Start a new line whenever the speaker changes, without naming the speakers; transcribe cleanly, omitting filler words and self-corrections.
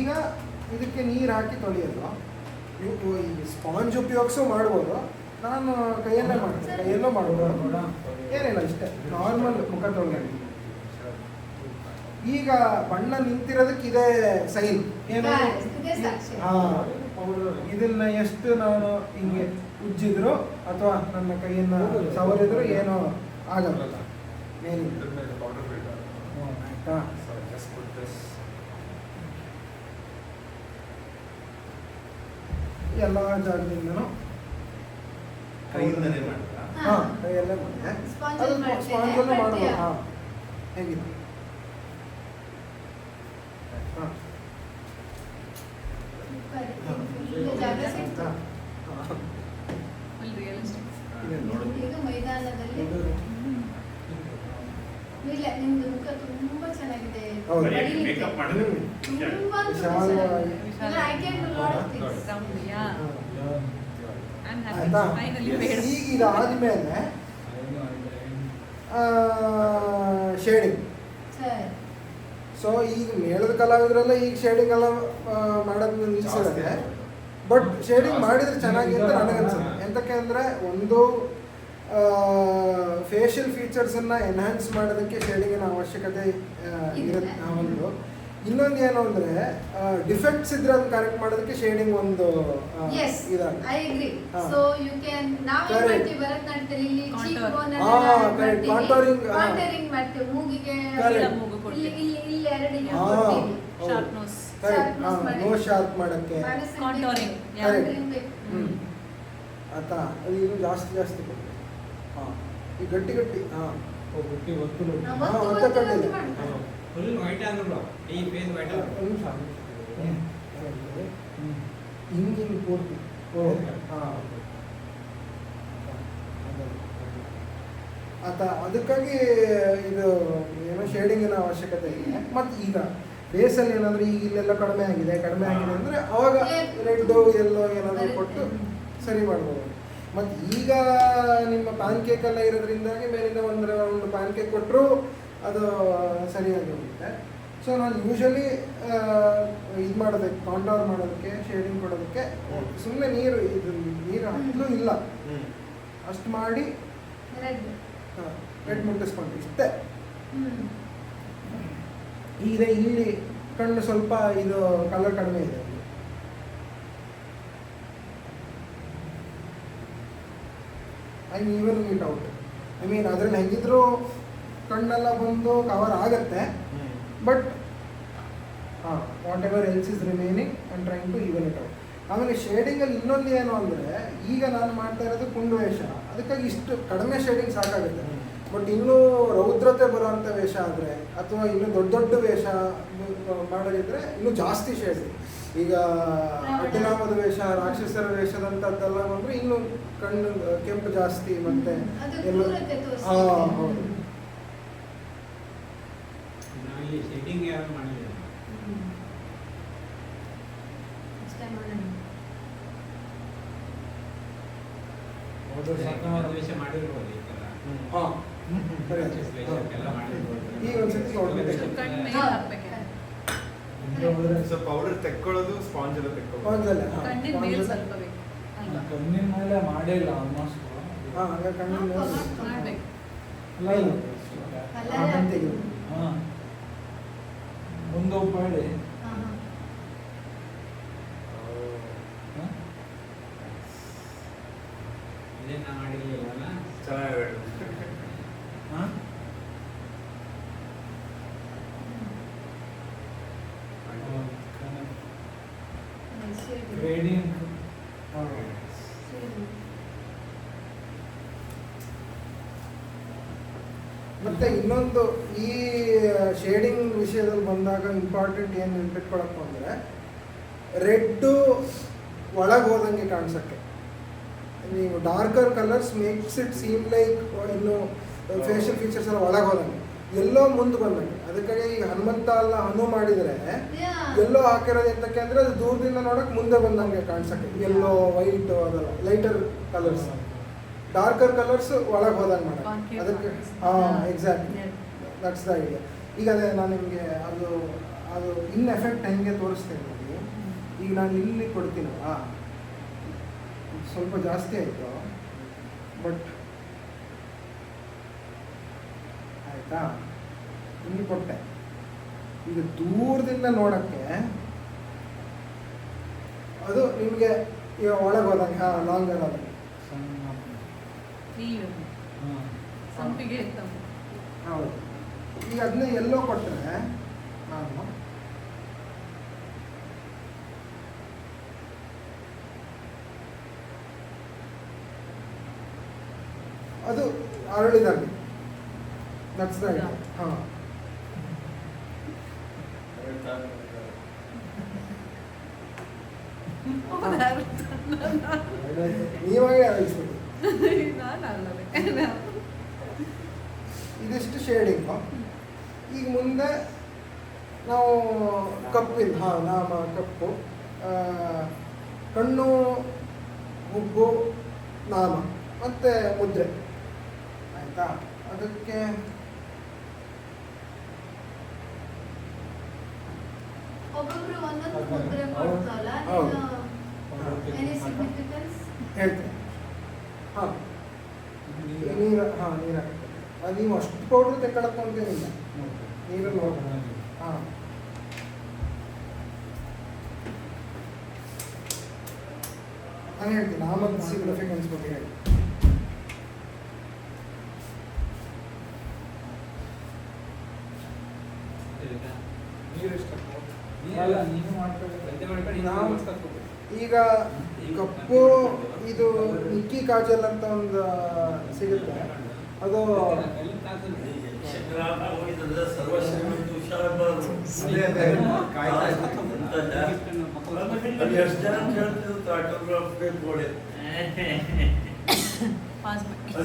ಈಗ ಇದಕ್ಕೆ ನೀರು ಹಾಕಿ ತೊಳೆಯೋದು. ನೀವು ಈ ಸ್ಪಾಂಜ್ ಉಪಯೋಗಿಸೋ ಮಾಡ್ಬೋದು, ನಾನು ಕೈಯಲ್ಲೇ ಮಾಡ್ತೀನಿ, ಕೈಯಲ್ಲೂ ಮಾಡ್ಬೋದು, ಏನಿಲ್ಲ ಇಷ್ಟೇ ನಾರ್ಮಲ್ ಮುಖ ತೊಳೆದು. ಈಗ ಬಣ್ಣ ನಿಂತಿರೋದಕ್ಕೆ ಇದೇ ಸೈನ್ ಏನು. ಇದನ್ನ ಎಷ್ಟು ನಾನು ಹಿಂಗೆ ಉಜ್ಜಿದ್ರು ಅಥವಾ ನನ್ನ ಕೈಯನ್ನು ಸವರಿದ್ರು ಏನೋ ಆಗಲ್ಲ. ಆಯ್ತಾ, ಎಲ್ಲ ಜಾಗದಿಂದನೂ
ಕೈಯಿಂದನೇ ಮಾಡ್ತಾ
ಕೈಯಲ್ಲೇ ಮಾಡಿದೆ. ಸ್ಪಾಂಜಲ್ಲೂ ಮಾಡ್ಬೋದು. ಹೇಗಿದೆ
ಈಗ ಮೈದಾನದಲ್ಲಿ ಇಲ್ಲ, ನಿಮ್ದು ಮುಖ ತುಂಬಾ ಚೆನ್ನಾಗಿದೆ.
ಈಗ ಇದಾದ್ಮೇಲೆ ಶೇಡಿಂಗ್. ಸೊ ಈಗ ಮೇಳದ ಕಲಾವಿದರೆಲ್ಲ ಈಗ ಶೇಡಿಂಗ್ ಎಲ್ಲ ಮಾಡೋದನ್ನ ನಿಲ್ಲಿಸಿದ್ರೆ, ಬಟ್ ಶೇಡಿಂಗ್ ಮಾಡಿದ್ರೆ ಚೆನ್ನಾಗಿ ಅಂತ ನನಗನ್ಸುತ್ತೆ. ಎಂತಕ್ಕೆ ಅಂದರೆ, ಒಂದು ಫೇಶಿಯಲ್ ಫೀಚರ್ಸನ್ನು ಎನ್ಹಾನ್ಸ್ ಮಾಡೋದಕ್ಕೆ ಶೇಡಿಂಗಿನ ಅವಶ್ಯಕತೆ ಇರುತ್ತೆ. ಒಂದು ಇನ್ನೊಂದು ಏನು ಅಂದರೆ, ಡಿಫೆಕ್ಟ್ಸ್ ಇದ್ರೆ ಅದನ್ನ ಕರೆಕ್ಟ್ ಮಾಡೋದಕ್ಕೆ ಶೇಡಿಂಗ್ ಒಂದು ನೋ ಶಾರ್ಪ್ ಮಾಡೋಕ್ಕೆ ಆಯ್ತಾ. ಇದು ಜಾಸ್ತಿ ಜಾಸ್ತಿ ಕೊಡ್ತೀವಿ. ಈ ಗಟ್ಟಿ ಗಟ್ಟಿ ಹಿಂಗಿಂಗ್ ಪೂರ್ತಿ ಅದಕ್ಕಾಗಿ ಇದು ಏನೋ ಶೇಡಿಂಗಿನ ಅವಶ್ಯಕತೆ ಇದೆ. ಮತ್ತು ಈಗ ಬೇಸಲ್ಲಿ ಏನಾದರೂ ಈಗ ಇಲ್ಲೆಲ್ಲ ಕಡಿಮೆ ಆಗಿದೆ ಅಂದರೆ ಅವಾಗ ರೆಡ್ಡು ಎಲ್ಲೋ ಏನಾದರೂ ಕೊಟ್ಟು ಸರಿ ಮಾಡ್ಬೋದು. ಮತ್ತು ಈಗ ನಿಮ್ಮ ಪ್ಯಾನ್ ಕೇಕ್ ಎಲ್ಲ ಇರೋದ್ರಿಂದಾಗಿ ಮೇಲಿಂದ ಒಂದು ಪ್ಯಾನ್ ಕೇಕ್ ಕೊಟ್ಟರು ಅದು ಸರಿಯಾಗಿ ಹೋಗುತ್ತೆ. ಸೊ ನಾನು ಯೂಶಲಿ ಇದು ಮಾಡೋದಕ್ಕೆ, ಕಾಂಟೋರ್ ಮಾಡೋದಕ್ಕೆ, ಶೇಡಿಂಗ್ ಕೊಡೋದಕ್ಕೆ ಸುಮ್ಮನೆ ನೀರು ಹತ್ತಲೂ ಇಲ್ಲ ಅಷ್ಟು ಮಾಡಿ ರೆಡ್ ಮುಟ್ಟಿಸ್ಕೊಂಡು ಇಷ್ಟೇ. ಈಗ ಇಲ್ಲಿ ಕಣ್ಣು ಸ್ವಲ್ಪ ಇದು ಕಲರ್ ಕಡಿಮೆ ಇದೆ. I even it out. I mean ಅದ್ರಲ್ಲಿ ಹೆಂಗಿದ್ರು ಕಣ್ಣೆಲ್ಲ ಬಂದು ಕವರ್ ಆಗತ್ತೆ, but whatever else is remaining and trying to even it out. ಆಮೇಲೆ ಶೇಡಿಂಗಲ್ಲಿ ಇನ್ನೊಂದು ಏನು ಅಂದರೆ, ಈಗ ನಾನು ಮಾಡ್ತಾ ಇರೋದು ಕುಂಡು ವೇಷ, ಅದಕ್ಕಾಗಿ ಇಷ್ಟು ಕಡಿಮೆ ಶೇಡಿಂಗ್ ಸಾಕಾಗುತ್ತೆ. ಬಟ್ ಇನ್ನೂ ರೌದ್ರತೆ ಬರುವಂಥ ವೇಷ ಆದರೆ, ಅಥವಾ ಇನ್ನೂ ದೊಡ್ಡ ದೊಡ್ಡ ವೇಷ ಮಾಡೋದಿದ್ರೆ ಇನ್ನೂ ಜಾಸ್ತಿ ಶೇಡಿಂಗ್. ಈಗ ಅಡ್ಡನಾಮದ ವೇಷ, ರಾಕ್ಷಸರ ವೇಷದಂಥದ್ದೆಲ್ಲ ಬಂದರೆ ಇನ್ನೂ ಕಣ್ಣು ಕೆಂಪು ಜಾಸ್ತಿ ಮತ್ತೆ ಎಲ್ಲ. ಹೌದು. ಈಗ ಒಂದ್ಸತಿ
ಪೌಡರ್ ತೆಕ್ಕೊಳ್ಳೋದು ಸ್ಪಾಂಜ್ ಎಲ್ಲ
ತೆಕ್ಕೊಳ್ಳೋದು
ಕಣ್ಣಿನ ಮೇಲೆ ಮಾಡೇ ಇಲ್ಲ ಆಲ್ಮೋಸ್ಟ್. ಒಂದು ಉಪಾಡಿ
ಮಾಡಿರಲಿಲ್ಲ
ಗ್ರೇಡಿಯಂಟ್.
ಮತ್ತೆ ಇನ್ನೊಂದು ಈ ಶೇಡಿಂಗ್ ವಿಷಯದಲ್ಲಿ ಬಂದಾಗ ಇಂಪಾರ್ಟೆಂಟ್ ಏನು ನೆನ್ಪಿಟ್ಕೊಳಪ್ಪ ಅಂದರೆ, ರೆಡ್ಡು ಒಳಗೆ ಹೋದಂಗೆ ಕಾಣಿಸೋಕ್ಕೆ. ನೀವು darker colours makes it seem like ಇನ್ನು ಫೇಶಿಯಲ್ ಫೀಚರ್ಸ್ ಎಲ್ಲ ಒಳಗೆ ಹೋದಂಗೆ, ಎಲ್ಲೋ ಮುಂದೆ ಬಂದಂಗೆ. ಅದಕ್ಕಾಗಿ ಈಗ ಹನುಮಂತ ಎಲ್ಲ ಹನು ಮಾಡಿದರೆ ಎಲ್ಲೋ ಹಾಕಿರೋದು ಎಂತಕ್ಕೆ ಅಂದರೆ, ಅದು ದೂರದಿಂದ ನೋಡೋಕೆ ಮುಂದೆ ಬಂದಂಗೆ ಕಾಣಿಸೋಕ್ಕೆ. ಎಲ್ಲೋ ವೈಟು ಅದೆಲ್ಲ ಲೈಟರ್ ಕಲರ್ಸ್, ಡಾರ್ಕರ್ ಕಲರ್ಸ್ ಒಳಗೆ ಹೋದಂಗೆ ಮಾಡೋಕ್ಕೆ. ಅದಕ್ಕೆ ಎಕ್ಸಾಕ್ಟ್ಲಿ ದಟ್ಸ್ ದ ಐಡಿಯಾ. ಈಗ ಅದೇ ನಾನು ನಿಮಗೆ ಅದು ಅದು ಇನ್ ಎಫೆಕ್ಟ್ ಹೆಂಗೆ ತೋರಿಸ್ತೇನೆ ನೋಡಿ. ಈಗ ನಾನು ಇಲ್ಲಿ ಕೊಡ್ತೀನಲ್ಲ, ಸ್ವಲ್ಪ ಜಾಸ್ತಿ ಆಯಿತು, ಬಟ್ ಆಯಿತಾ, ಇಲ್ಲಿ ಕೊಟ್ಟೆ. ಈಗ ದೂರದಿಂದ ನೋಡೋಕ್ಕೆ ಅದು ನಿಮಗೆ ಈಗ ಒಳಗೆ ಹೋದಾಗ ಹಾಂ ಲಾಂಗರ್ ಆದಾಗ
ಸಣ್ಣ
ನೀವು
ಹಾಂ
ಸಂಪಿಗೆ ಇತ್ತು.
ಹೌದು. ಈಗ ಅದನ್ನ ಎಲ್ಲೋ ಕೊಟ್ಟರೆ ನಾನು ಅದು ಅರಳಿದಲ್ಲಿ ನಕ್ಸ್ದಾಗ ಹಾಂ ನೀವಾಗೇ ಅರಳಿಸ್ಬೋದು.
ನಾನಲ್ಲದೆ
ಇದಿಷ್ಟು ಶೇಡಿಂಗು. ಈಗ ಮುಂದೆ ನಾವು ಕಪ್ಪಿಂದ ಹಾಂ ನಾಮ ಕಪ್ಪು, ಕಣ್ಣು, ಹುಬ್ಬು, ನಾಮ ಮತ್ತು ಮುದ್ರೆ ಆಯಿತಾ. ಅದಕ್ಕೆ
ಒಬ್ಬೊಬ್ರು ಒಂದೊಂದು ಮುದ್ರೆ ಕೊಡ್ತಾರಲ್ಲ,
ಹೌದು.
Any significance?
ಹೇಳ್ತೇನೆ. ಹಾಂ ನೀರು, ಹಾಂ ನೀರು ಹಾಕ್ತೇನೆ. ಅದು ನೀವು ಅಷ್ಟು ಪೌಡ್ರ್ ತೆಗೊಳಕ್ಕೆ ಅಂತೇನಿಲ್ಲ, ನೀರಲ್ಲಿ ಹೋಗೋಣ. ಹಾಂ ನಾನು ಹೇಳ್ತೀನಿ ನಾಮದ ಸಿಗ್ನಿಫಿಕೆನ್ಸ್ ಬಗ್ಗೆ ಹೇಳಿ.
ಅಲ್ಲ ನೀನು ಮಾಡ್ಕೊಳ್ಳಿ.
ಈಗ ಕಪ್ಪು ಇದು ನಿಕ್ಕಿ ಕಾಜಲ್ ಅಂತ ಒಂದು ಸಿಗುತ್ತೆ, ಅದು
ಪಾಸ್ ಮಾಡಿ